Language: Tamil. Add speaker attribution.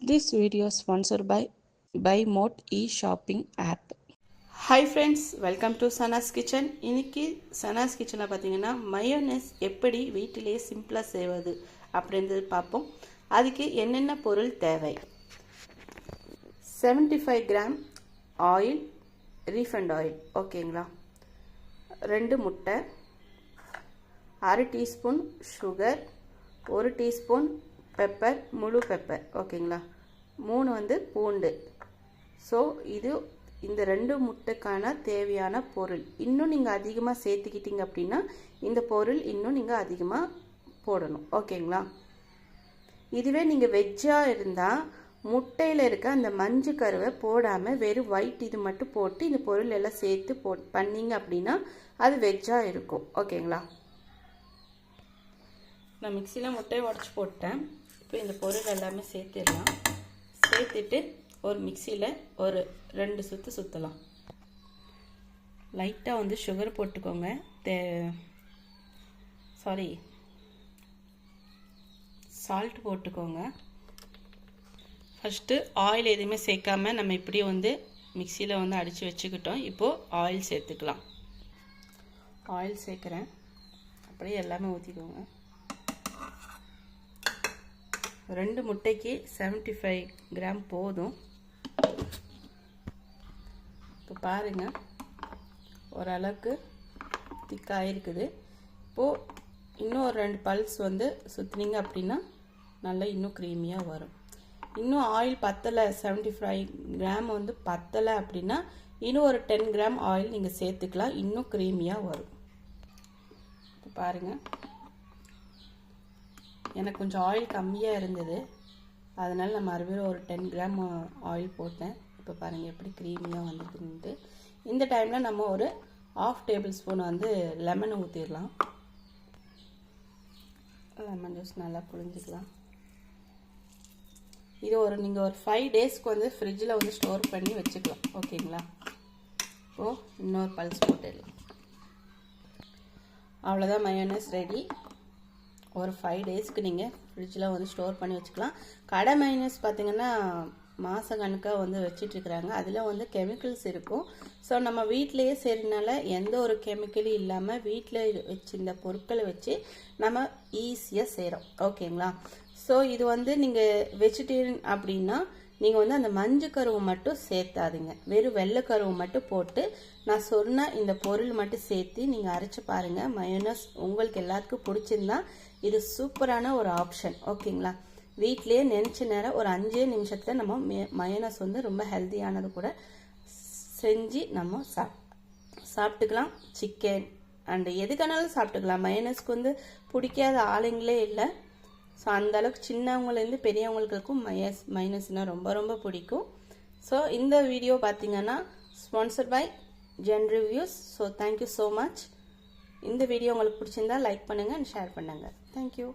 Speaker 1: This video is sponsored by Moat e-shopping app. Hi friends, welcome to Sana's Kitchen. இன்னைக்கு சனாஸ் கிச்சனில் பார்த்தீங்கன்னா மயோனஸ் எப்படி வீட்டிலேயே சிம்பிளாக செய்வது அப்படின்றது பார்ப்போம். அதுக்கு என்னென்ன பொருள் தேவை? 75 கிராம் ஆயில், ரீஃபண்ட் ஆயில், ஓகேங்களா, 2 முட்டை, 1/2 டீஸ்பூன் சுகர், 1 டீஸ்பூன் பெப்பர், முழு பெப்பர், ஓகேங்களா, 3 பூண்டு. ஸோ இது இந்த 2 முட்டைக்கான தேவையான பொருள். இன்னும் நீங்கள் அதிகமாக சேர்த்துக்கிட்டீங்க அப்படின்னா இந்த பொருள் இன்னும் நீங்கள் அதிகமாக போடணும், ஓகேங்களா. இதுவே நீங்கள் வெஜ்ஜாக இருந்தால் முட்டையில் இருக்க அந்த மஞ்சு கருவை போடாமல் வெறும் ஒயிட் இது மட்டும் போட்டு இந்த பொருள் எல்லாம் சேர்த்து பண்ணிங்க அப்படின்னா அது வெஜ்ஜாக இருக்கும், ஓகேங்களா. நான் மிக்சியில் முட்டையை உடச்சி போட்டேன். இப்போ இந்த பொருள் எல்லாமே சேர்த்துடலாம். சேர்த்துட்டு ஒரு மிக்சியில் ஒரு 2 சுற்று சுற்றலாம். லைட்டாக சுகர் போட்டுக்கோங்க. சால்ட் போட்டுக்கோங்க. ஃபஸ்ட்டு ஆயில் எதுவுமே சேர்க்காம நம்ம இப்படி மிக்சியில் அடித்து வச்சுக்கிட்டோம். இப்போது ஆயில் சேர்த்துக்கலாம். ஆயில் சேர்க்குறேன். அப்படியே எல்லாமே ஊற்றிக்கோங்க. 2 முட்டைக்கு 75 கிராம் போதும். இப்போ பாருங்கள், ஓரளவுக்கு திக்காக இருக்குது. இப்போது இன்னும் ஒரு 2 பல்ஸ் சுற்றினீங்க அப்படின்னா நல்லா இன்னும் க்ரீமியாக வரும். இன்னும் ஆயில் பத்தலை, 75 கிராம் பத்தலை அப்படின்னா இன்னும் ஒரு 10 கிராம் ஆயில் நீங்கள் சேர்த்துக்கலாம். இன்னும் க்ரீமியாக வரும். இப்போ பாருங்கள், எனக்கு கொஞ்சம் ஆயில் கம்மியாக இருந்தது, அதனால் நான் மறுபடியும் ஒரு 10 கிராம் ஆயில் போட்டேன். இப்போ பாருங்கள் எப்படி க்ரீமியாக வந்துட்டு. இந்த டைமில் நம்ம ஒரு 1/2 டேபிள் ஸ்பூன் லெமன் ஊற்றிடலாம். லெமன் ஜூஸ் நல்லா புழிஞ்சிக்கலாம். இது நீங்கள் ஒரு 5 டேஸ்க்கு ஃப்ரிட்ஜில் ஸ்டோர் பண்ணி வச்சுக்கலாம், ஓகேங்களா. இப்போது இன்னொரு பல்ஸ் போட்டுடலாம். அவ்வளோதான், மயோனஸ் ரெடி. ஒரு 5 டேஸ்க்கு நீங்கள் ஃப்ரிட்ஜில் ஸ்டோர் பண்ணி வச்சுக்கலாம். கடை மயோனஸ் பார்த்திங்கன்னா மாத கணக்காக வச்சிட்ருக்குறாங்க. அதில் கெமிக்கல்ஸ் இருக்கும். ஸோ நம்ம வீட்டிலையே செய்கிறதுனால எந்த ஒரு கெமிக்கலும் இல்லாமல் வீட்டில் வச்சிருந்த பொருட்களை வச்சு நம்ம ஈஸியாக செய்கிறோம், ஓகேங்களா. ஸோ இது நீங்கள் வெஜிடேரியன் அப்படின்னா நீங்கள் அந்த மஞ்சள் கருவை மட்டும் சேர்த்தாதீங்க. வெறும் வெள்ளை கருவை மட்டும் போட்டு நான் சொன்ன இந்த பொருள் மட்டும் சேர்த்து நீங்கள் அரைச்சி பாருங்கள். மயோனஸ் உங்களுக்கு எல்லாத்துக்கும் பிடிச்சிருந்தா இது சூப்பரான ஒரு ஆப்ஷன், ஓகேங்களா. வீட்லேயே நினச்ச நேரம் ஒரு 5 நிமிஷத்தில் நம்ம மயோனஸ் ரொம்ப ஹெல்த்தியானது கூட செஞ்சு நம்ம சாப்பிட்டுக்கலாம். சிக்கன் அண்ட் எதுக்கானாலும் சாப்பிட்டுக்கலாம். மயோனஸ்க்கு பிடிக்காத ஆளுங்களே இல்லை. ஸோ அந்தளவுக்கு சின்னவங்கலேருந்து பெரியவங்களுக்கும் மயோனஸ்னால் ரொம்ப ரொம்ப பிடிக்கும். ஸோ இந்த வீடியோ பார்த்தீங்கன்னா sponsored by Zen reviews. So thank you so much. இந்த வீடியோ உங்களுக்கு பிடிச்சிருந்தா லைக் பண்ணுங்கள் அண்ட் ஷேர் பண்ணுங்கள். தேங்க்யூ.